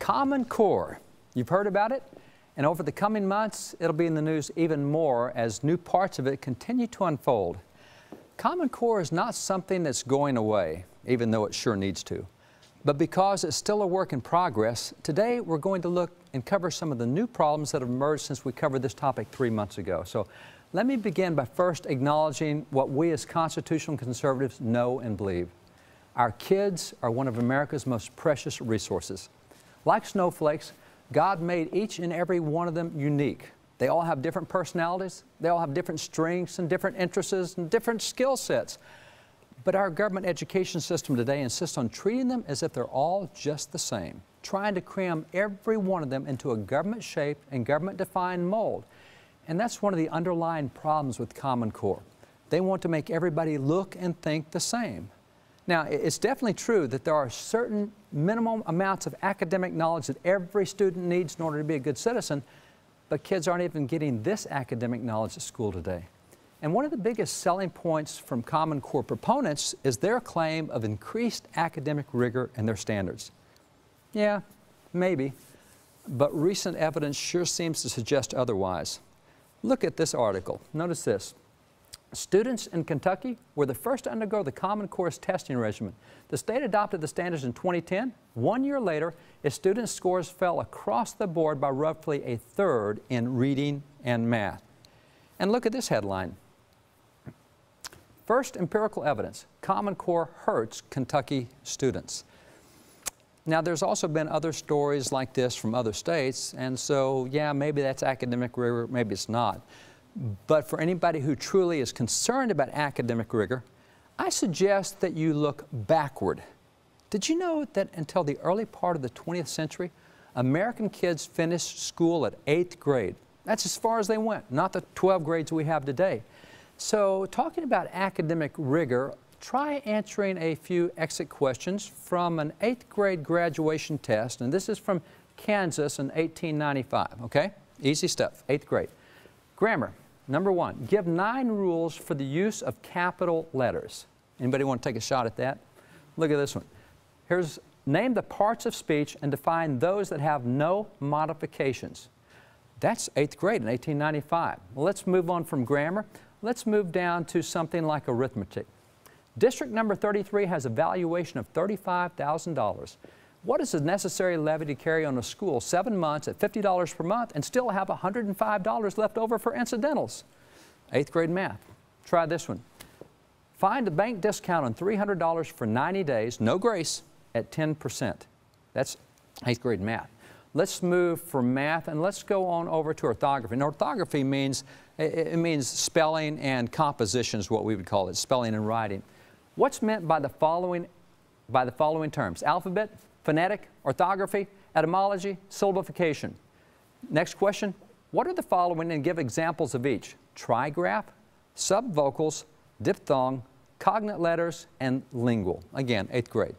Common Core. You've heard about it, and over the coming months, it'll be in the news even more as new parts of it continue to unfold. Common Core is not something that's going away, even though it sure needs to. But because it's still a work in progress, today we're going to look and cover some of the new problems that have emerged since we covered this topic 3 months ago. So let me begin by first acknowledging what we as constitutional conservatives know and believe. Our kids are one of America's most precious resources. Like snowflakes, God made each and every one of them unique. They all have different personalities, they all have different strengths and different interests and different skill sets. But our government education system today insists on treating them as if they're all just the same, trying to cram every one of them into a government shape and government-defined mold. And that's one of the underlying problems with Common Core. They want to make everybody look and think the same. Now, it's definitely true that there are certain minimum amounts of academic knowledge that every student needs in order to be a good citizen, but kids aren't even getting this academic knowledge at school today. And one of the biggest selling points from Common Core proponents is their claim of increased academic rigor in their standards. Yeah, maybe, but recent evidence sure seems to suggest otherwise. Look at this article. Notice this. Students in Kentucky were the first to undergo the Common Core's testing regimen. The state adopted the standards in 2010. 1 year later, its students' scores fell across the board by roughly 1/3 in reading and math. And look at this headline. First empirical evidence, Common Core hurts Kentucky students. Now, there's also been other stories like this from other states, and so, yeah, maybe that's academic rigor, maybe it's not. But for anybody who truly is concerned about academic rigor, I suggest that you look backward. Did you know that until the early part of the 20th century, American kids finished school at 8th grade? That's as far as they went, not the 12 grades we have today. So talking about academic rigor, try answering a few exit questions from an 8th grade graduation test, and this is from Kansas in 1895, okay? Easy stuff, 8th grade. Grammar, number 1, give 9 rules for the use of capital letters. Anybody want to take a shot at that? Look at this one. Here's, name the parts of speech and define those that have no modifications. That's 8th grade in 1895. Well, let's move on from grammar. Let's move down to something like arithmetic. District number 33 has a valuation of $35,000. What is the necessary levy to carry on a school 7 months at $50 per month and still have $105 left over for incidentals? 8th grade math. Try this one. Find a bank discount on $300 for 90 days, no grace, at 10%. That's 8th grade math. Let's move from math and let's go on over to orthography. And orthography means, it means spelling and composition is what we would call it, spelling and writing. What's meant by the following terms? Alphabet, phonetic, orthography, etymology, syllabification. Next question, what are the following and give examples of each? Trigraph, subvocals, diphthong, cognate letters, and lingual. Again, 8th grade.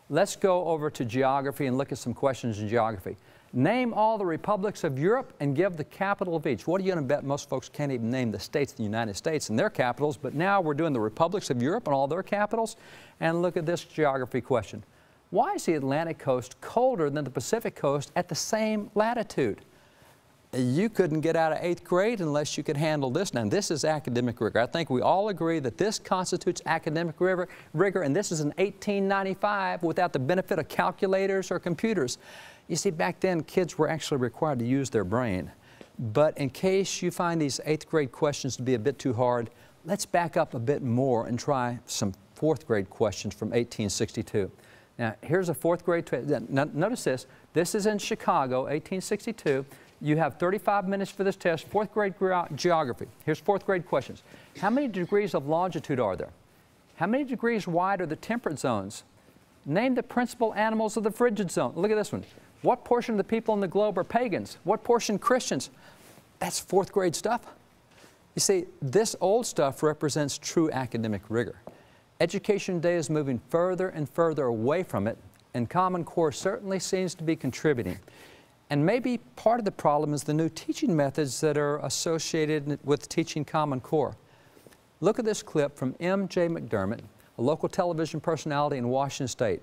Let's go over to geography and look at some questions in geography. Name all the republics of Europe and give the capital of each. What are you going to bet most folks can't even name the states of the United States and their capitals, but now we're doing the republics of Europe and all their capitals. And look at this geography question. Why is the Atlantic coast colder than the Pacific coast at the same latitude? You couldn't get out of 8th grade unless you could handle this. Now, this is academic rigor. I think we all agree that this constitutes academic rigor, and this is in 1895 without the benefit of calculators or computers. You see, back then, kids were actually required to use their brain. But in case you find these 8th grade questions to be a bit too hard, let's back up a bit more and try some 4th grade questions from 1862. Now, here's a 4th grade, notice this. This is in Chicago, 1862. You have 35 minutes for this test, 4th grade geography. Here's 4th grade questions. How many degrees of longitude are there? How many degrees wide are the temperate zones? Name the principal animals of the frigid zone. Look at this one. What portion of the people in the globe are pagans? What portion Christians? That's 4th grade stuff. You see, this old stuff represents true academic rigor. Education today is moving further and further away from it, and Common Core certainly seems to be contributing. And maybe part of the problem is the new teaching methods that are associated with teaching Common Core. Look at this clip from M.J. McDermott, a local television personality in Washington State.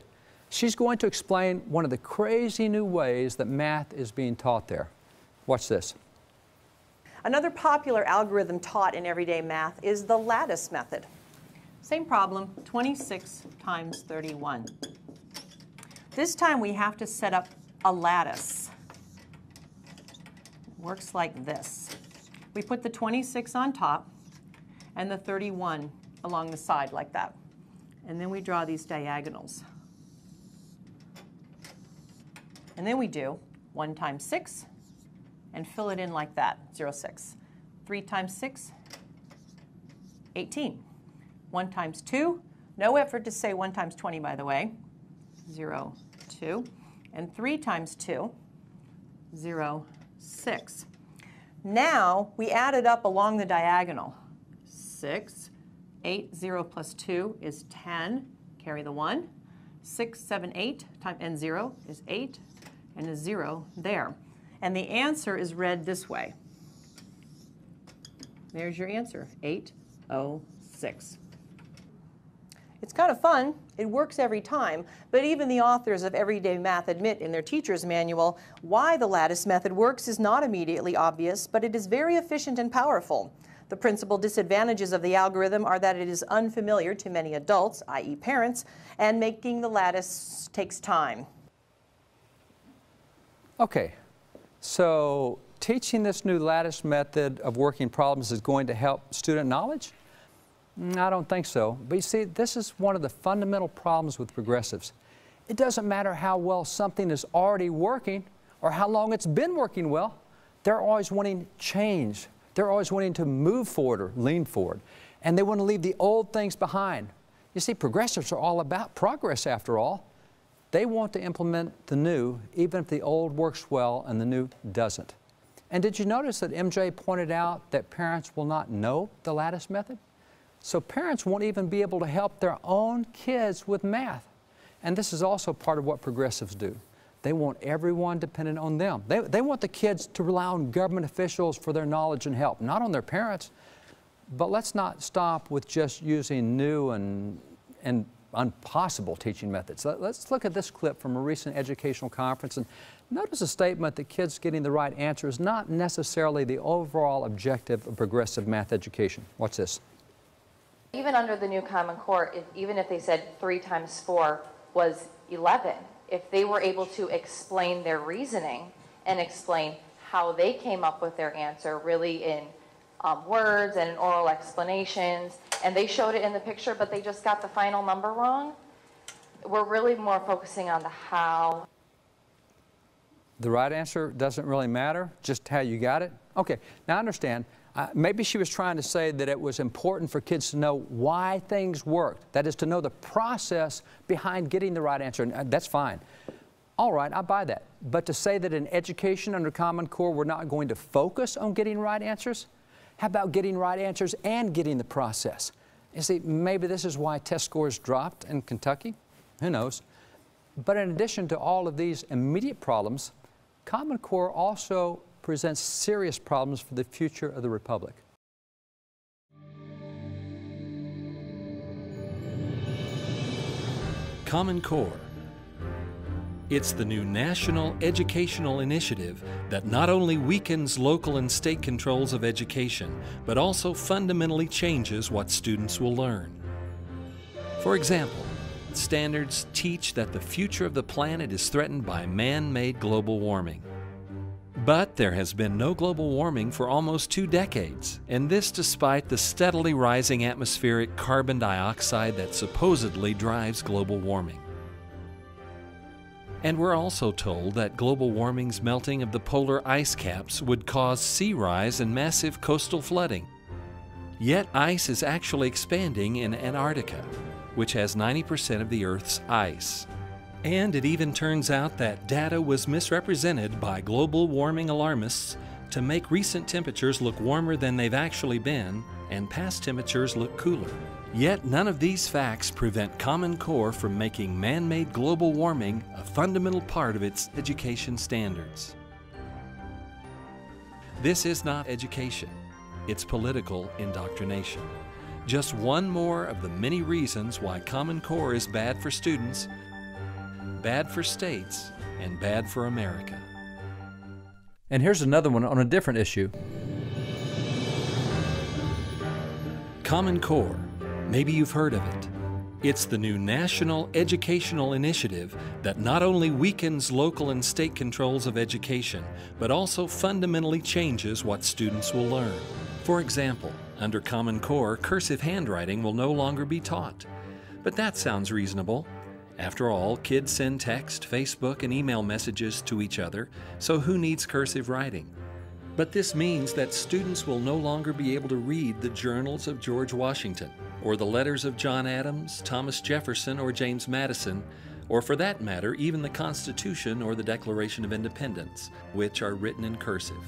She's going to explain one of the crazy new ways that math is being taught there. Watch this. Another popular algorithm taught in everyday math is the lattice method. Same problem, 26 times 31. This time we have to set up a lattice. It works like this. We put the 26 on top and the 31 along the side like that. And then we draw these diagonals. And then we do 1 times 6 and fill it in like that, 0, 6. 3 times 6, 18. 1 times 2, no effort to say 1 times 20, by the way, 0, 2. And 3 times 2, 0, 6. Now we add it up along the diagonal. 6, 8, 0 plus 2 is 10, carry the 1. 6, 7, 8, and 0 is 8, and a 0 there. And the answer is read this way. There's your answer, 806. It's kind of fun. It works every time. But even the authors of Everyday Math admit in their teacher's manual why the lattice method works is not immediately obvious, but it is very efficient and powerful. The principal disadvantages of the algorithm are that it is unfamiliar to many adults, i.e. parents, and making the lattice takes time. Okay, so teaching this new lattice method of working problems is going to help student knowledge? I don't think so. But you see, this is one of the fundamental problems with progressives. It doesn't matter how well something is already working or how long it's been working well. They're always wanting change. They're always wanting to move forward or lean forward. And they want to leave the old things behind. You see, progressives are all about progress after all. They want to implement the new, even if the old works well and the new doesn't. And did you notice that MJ pointed out that parents will not know the lattice method? So parents won't even be able to help their own kids with math. And this is also part of what progressives do. They want everyone dependent on them. They want the kids to rely on government officials for their knowledge and help, not on their parents. But let's not stop with just using new and impossible teaching methods. Let's look at this clip from a recent educational conference and notice a statement that kids getting the right answer is not necessarily the overall objective of progressive math education. Watch this. Even under the new Common Core, even if they said 3 times 4 was 11, if they were able to explain their reasoning and explain how they came up with their answer really in words and in oral explanations, and they showed it in the picture, but they just got the final number wrong, we're really more focusing on the how. The right answer doesn't really matter, just how you got it? Okay, now I understand. Maybe she was trying to say that it was important for kids to know why things worked. That is, to know the process behind getting the right answer, and that's fine. All right, I buy that. But to say that in education under Common Core we're not going to focus on getting right answers? How about getting right answers and getting the process? You see, maybe this is why test scores dropped in Kentucky. Who knows? But in addition to all of these immediate problems, Common Core also presents serious problems for the future of the Republic. Common Core. It's the new national educational initiative that not only weakens local and state controls of education, but also fundamentally changes what students will learn. For example, standards teach that the future of the planet is threatened by man-made global warming. But there has been no global warming for almost 2 decades, and this despite the steadily rising atmospheric carbon dioxide that supposedly drives global warming. And we're also told that global warming's melting of the polar ice caps would cause sea rise and massive coastal flooding. Yet ice is actually expanding in Antarctica, which has 90% of the Earth's ice. And it even turns out that data was misrepresented by global warming alarmists to make recent temperatures look warmer than they've actually been and past temperatures look cooler. Yet none of these facts prevent Common Core from making man-made global warming a fundamental part of its education standards. This is not education, it's political indoctrination. Just one more of the many reasons why Common Core is bad for students bad for states and bad for America. And here's another one on a different issue. Common Core. Maybe you've heard of it. It's the new national educational initiative that not only weakens local and state controls of education, but also fundamentally changes what students will learn. For example, under Common Core, cursive handwriting will no longer be taught. But that sounds reasonable. After all, kids send text, Facebook, and email messages to each other, so who needs cursive writing? But this means that students will no longer be able to read the journals of George Washington, or the letters of John Adams, Thomas Jefferson, or James Madison, or for that matter, even the Constitution or the Declaration of Independence, which are written in cursive.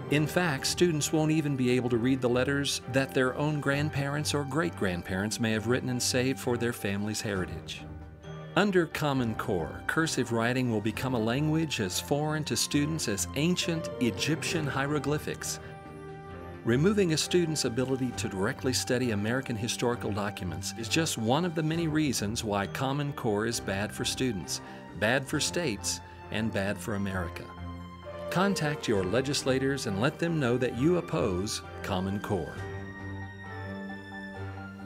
In fact, students won't even be able to read the letters that their own grandparents or great-grandparents may have written and saved for their family's heritage. Under Common Core, cursive writing will become a language as foreign to students as ancient Egyptian hieroglyphics. Removing a student's ability to directly study American historical documents is just one of the many reasons why Common Core is bad for students, bad for states, and bad for America. Contact your legislators and let them know that you oppose Common Core.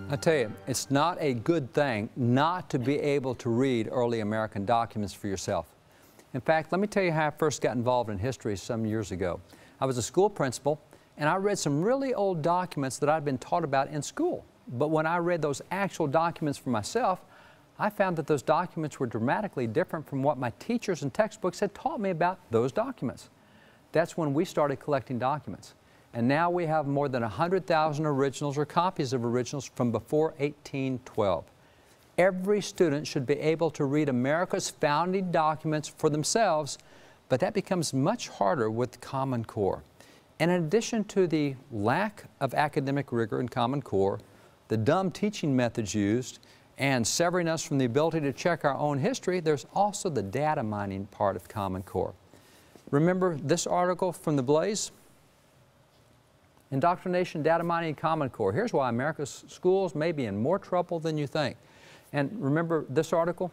I tell you, it's not a good thing not to be able to read early American documents for yourself. In fact, let me tell you how I first got involved in history some years ago. I was a school principal, and I read some really old documents that I'd been taught about in school. But when I read those actual documents for myself, I found that those documents were dramatically different from what my teachers and textbooks had taught me about those documents. That's when we started collecting documents. And now we have more than 100,000 originals or copies of originals from before 1812. Every student should be able to read America's founding documents for themselves, but that becomes much harder with Common Core. And in addition to the lack of academic rigor in Common Core, the dumb teaching methods used, and severing us from the ability to check our own history, there's also the data mining part of Common Core. Remember this article from the Blaze? Indoctrination, data mining, and Common Core. Here's why America's schools may be in more trouble than you think. And remember this article?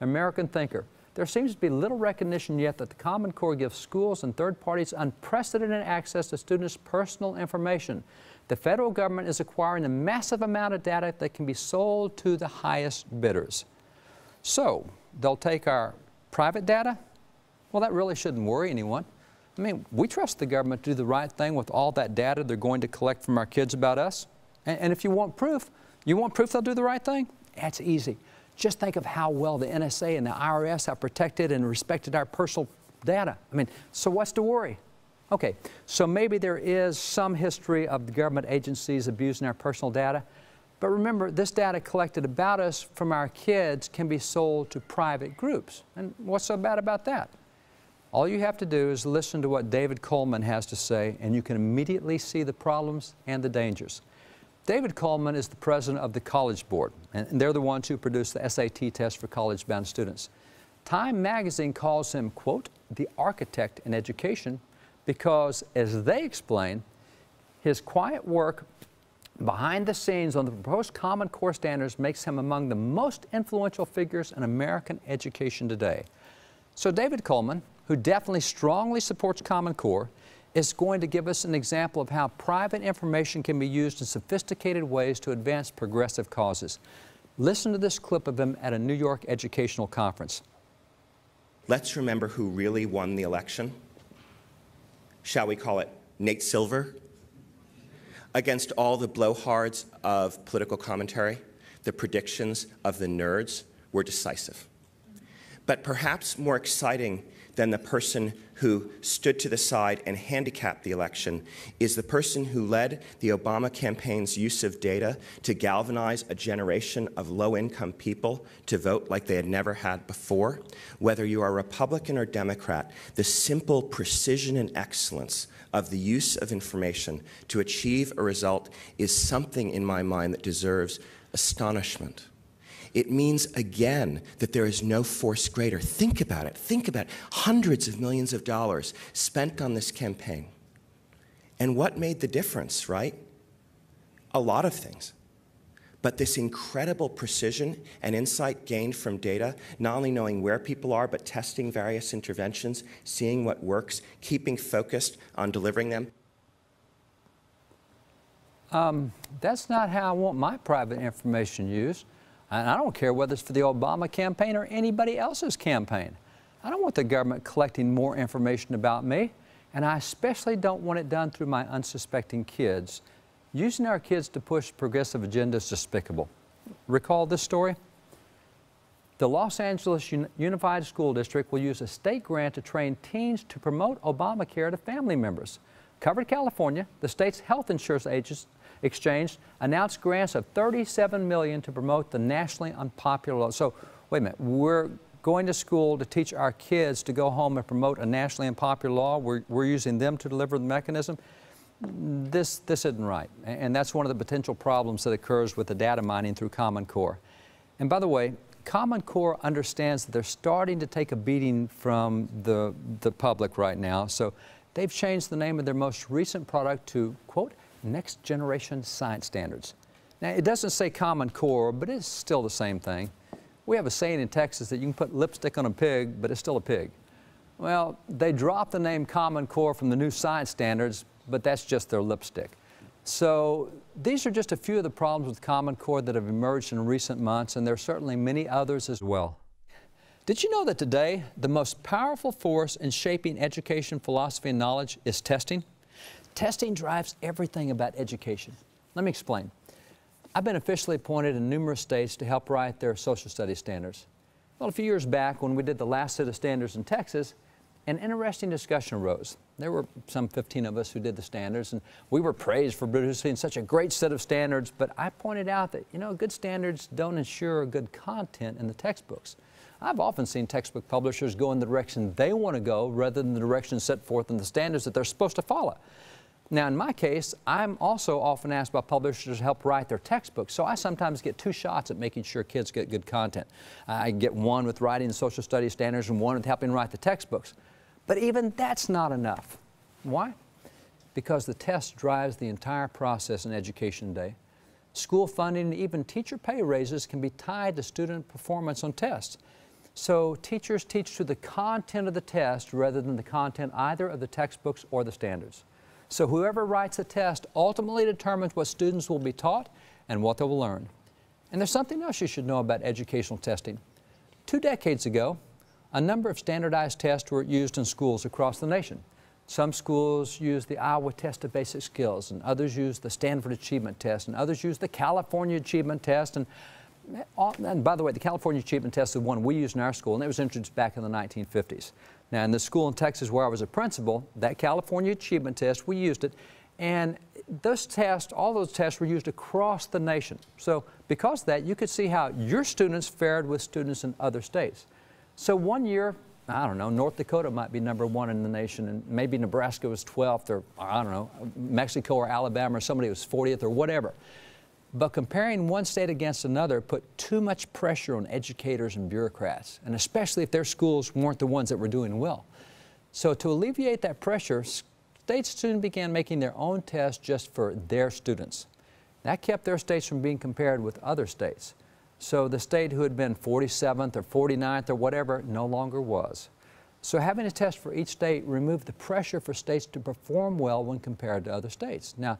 American Thinker. There seems to be little recognition yet that the Common Core gives schools and third parties unprecedented access to students' personal information. The federal government is acquiring a massive amount of data that can be sold to the highest bidders. So, they'll take our private data? Well, that really shouldn't worry anyone. I mean, we trust the government to do the right thing with all that data they're going to collect from our kids about us. And if you want proof they'll do the right thing? That's easy. Just think of how well the NSA and the IRS have protected and respected our personal data. I mean, so what's the worry? Okay, so maybe there is some history of the government agencies abusing our personal data, but remember, this data collected about us from our kids can be sold to private groups. And what's so bad about that? All you have to do is listen to what David Coleman has to say, and you can immediately see the problems and the dangers. David Coleman is the president of the College Board, and they're the ones who produce the SAT test for college-bound students. Time magazine calls him, quote, the architect in education, because, as they explain, his quiet work behind the scenes on the proposed Common Core standards makes him among the most influential figures in American education today. So David Coleman, who definitely strongly supports Common Core, is going to give us an example of how private information can be used in sophisticated ways to advance progressive causes. Listen to this clip of him at a New York educational conference. Let's remember who really won the election. Shall we call it Nate Silver? Against all the blowhards of political commentary, the predictions of the nerds were decisive. But perhaps more exciting than the person who stood to the side and handicapped the election is the person who led the Obama campaign's use of data to galvanize a generation of low-income people to vote like they had never had before. Whether you are Republican or Democrat, the simple precision and excellence of the use of information to achieve a result is something in my mind that deserves astonishment. It means, again, that there is no force greater. Think about it. Think about it. Hundreds of millions of dollars spent on this campaign. And what made the difference, right? A lot of things. But this incredible precision and insight gained from data, not only knowing where people are, but testing various interventions, seeing what works, keeping focused on delivering them. That's not how I want my private information used. And I don't care whether it's for the Obama campaign or anybody else's campaign. I don't want the government collecting more information about me, and I especially don't want it done through my unsuspecting kids. Using our kids to push progressive agenda is despicable. Recall this story? The Los Angeles Unified School District will use a state grant to train teens to promote Obamacare to family members. Covered California, the state's health insurance exchange announced grants of $37 million to promote the nationally unpopular law. So, wait a minute, we're going to school to teach our kids to go home and promote a nationally unpopular law. We're using them to deliver the mechanism. This isn't right, and that's one of the potential problems that occurs with the data mining through Common Core. And by the way, Common Core understands that they're starting to take a beating from the public right now, so they've changed the name of their most recent product to, quote, Next Generation Science Standards. Now, it doesn't say Common Core, but it's still the same thing. We have a saying in Texas that you can put lipstick on a pig, but it's still a pig. Well, they dropped the name Common Core from the new science standards, but that's just their lipstick. So these are just a few of the problems with Common Core that have emerged in recent months, and there are certainly many others as well. Did you know that today the most powerful force in shaping education, philosophy, and knowledge is testing? Testing drives everything about education. Let me explain. I've been officially appointed in numerous states to help write their social studies standards. Well, a few years back when we did the last set of standards in Texas, an interesting discussion arose. There were some 15 of us who did the standards, and we were praised for producing such a great set of standards, but I pointed out that, you know, good standards don't ensure good content in the textbooks. I've often seen textbook publishers go in the direction they want to go rather than the direction set forth in the standards that they're supposed to follow. Now, in my case, I'm also often asked by publishers to help write their textbooks, so I sometimes get two shots at making sure kids get good content. I get one with writing the social studies standards and one with helping write the textbooks. But even that's not enough. Why? Because the test drives the entire process in education today. School funding and even teacher pay raises can be tied to student performance on tests. So teachers teach to the content of the test rather than the content either of the textbooks or the standards. So whoever writes the test ultimately determines what students will be taught and what they will learn. And there's something else you should know about educational testing. 2 decades ago, a number of standardized tests were used in schools across the nation. Some schools used the Iowa Test of Basic Skills, and others used the Stanford Achievement Test, and others used the California Achievement Test. And by the way, the California Achievement Test is the one we used in our school, and it was introduced back in the 1950s. Now, in the school in Texas where I was a principal, that California Achievement Test, we used it, and those tests, all those tests were used across the nation. So because of that, you could see how your students fared with students in other states. So one year, I don't know, North Dakota might be #1 in the nation, and maybe Nebraska was 12th, or I don't know, Mexico or Alabama or somebody was 40th or whatever. But comparing one state against another put too much pressure on educators and bureaucrats, and especially if their schools weren't the ones that were doing well. So to alleviate that pressure, states soon began making their own tests just for their students. That kept their states from being compared with other states. So the state who had been 47th or 49th or whatever no longer was. So having a test for each state removed the pressure for states to perform well when compared to other states. Now,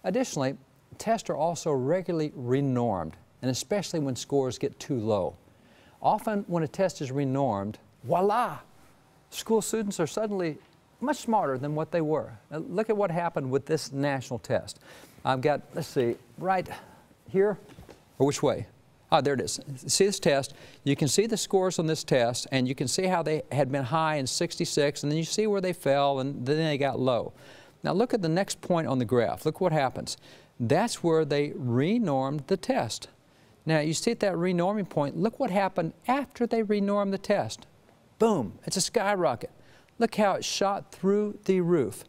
additionally, tests are also regularly renormed, and especially when scores get too low. Often when a test is renormed, voila, school students are suddenly much smarter than what they were. Now, look at what happened with this national test. I've got, let's see, right here, or which way? Ah, there it is. See this test? You can see the scores on this test, and you can see how they had been high in 66, and then you see where they fell, and then they got low. Now look at the next point on the graph. Look what happens. That's where they renormed the test. Now you see at that renorming point, look what happened after they renormed the test. Boom, it's a skyrocket. Look how it shot through the roof.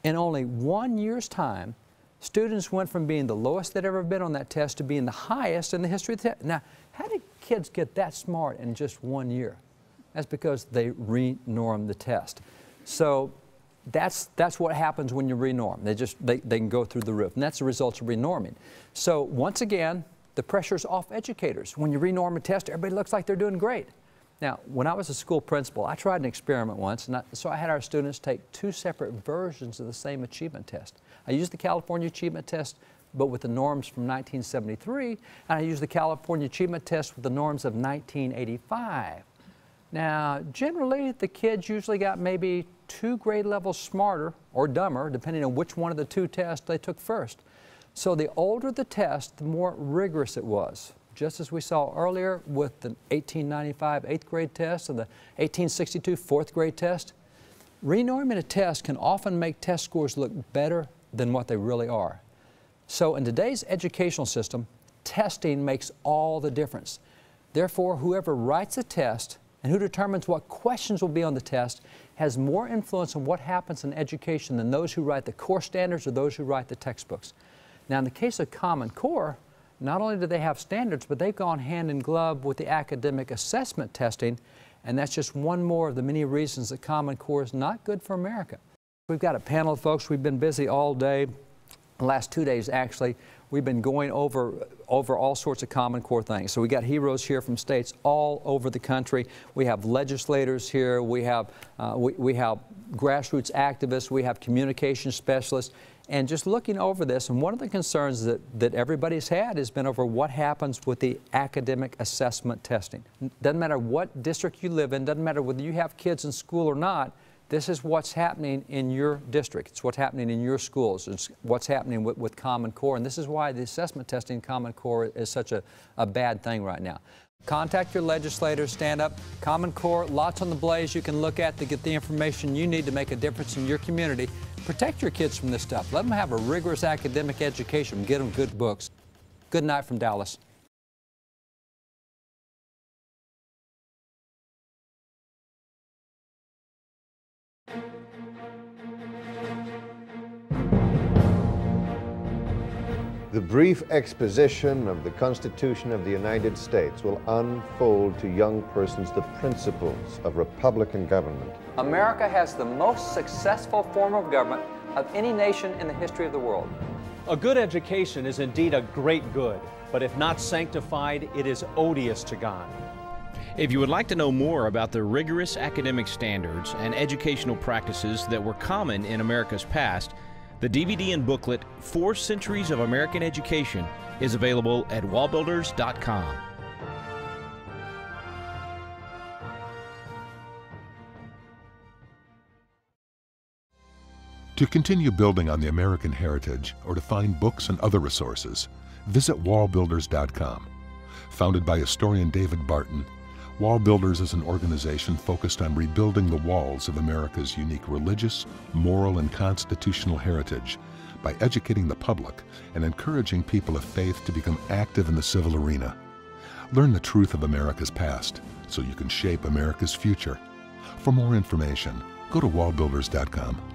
In only 1 year's time, students went from being the lowest they'd ever been on that test to being the highest in the history of the test. Now, how did kids get that smart in just 1 year? That's because they renormed the test. So that's what happens when you renorm. They can go through the roof, and that's the result of renorming. So once again, the pressure's off educators. When you renorm a test, everybody looks like they're doing great. Now, when I was a school principal, I tried an experiment once, and so I had our students take 2 separate versions of the same achievement test. I used the California Achievement Test, but with the norms from 1973, and I used the California Achievement Test with the norms of 1985. Now, generally, the kids usually got maybe 2 grade levels smarter or dumber, depending on which one of the 2 tests they took first. So the older the test, the more rigorous it was. Just as we saw earlier with the 1895 8th grade test and the 1862 4th grade test, renorming a test can often make test scores look better than what they really are. So in today's educational system, testing makes all the difference. Therefore, whoever writes a test and who determines what questions will be on the test has more influence on what happens in education than those who write the core standards or those who write the textbooks. Now, in the case of Common Core, not only do they have standards, but they've gone hand in glove with the academic assessment testing, and that's just one more of the many reasons that Common Core is not good for America. We've got a panel of folks. We've been busy all day. The last 2 days, actually, we've been going over all sorts of Common Core things. So we got heroes here from states all over the country. We have legislators here. We have grassroots activists. We have communication specialists. And just looking over this, and one of the concerns that everybody's had has been over what happens with the academic assessment testing. Doesn't matter what district you live in, doesn't matter whether you have kids in school or not, this is what's happening in your district. It's what's happening in your schools. It's what's happening with Common Core. And this is why the assessment testing in Common Core is such a bad thing right now. Contact your legislators, stand up. Common Core, lots on the blaze you can look at to get the information you need to make a difference in your community. Protect your kids from this stuff. Let them have a rigorous academic education. Get them good books. Good night from Dallas. The brief exposition of the Constitution of the United States will unfold to young persons the principles of Republican government. America has the most successful form of government of any nation in the history of the world. A good education is indeed a great good, but if not sanctified, it is odious to God. If you would like to know more about the rigorous academic standards and educational practices that were common in America's past, the DVD and booklet, 4 Centuries of American Education, is available at wallbuilders.com. To continue building on the American heritage or to find books and other resources, visit wallbuilders.com. Founded by historian David Barton, Wall Builders is an organization focused on rebuilding the walls of America's unique religious, moral, and constitutional heritage by educating the public and encouraging people of faith to become active in the civil arena. Learn the truth of America's past so you can shape America's future. For more information, go to wallbuilders.com.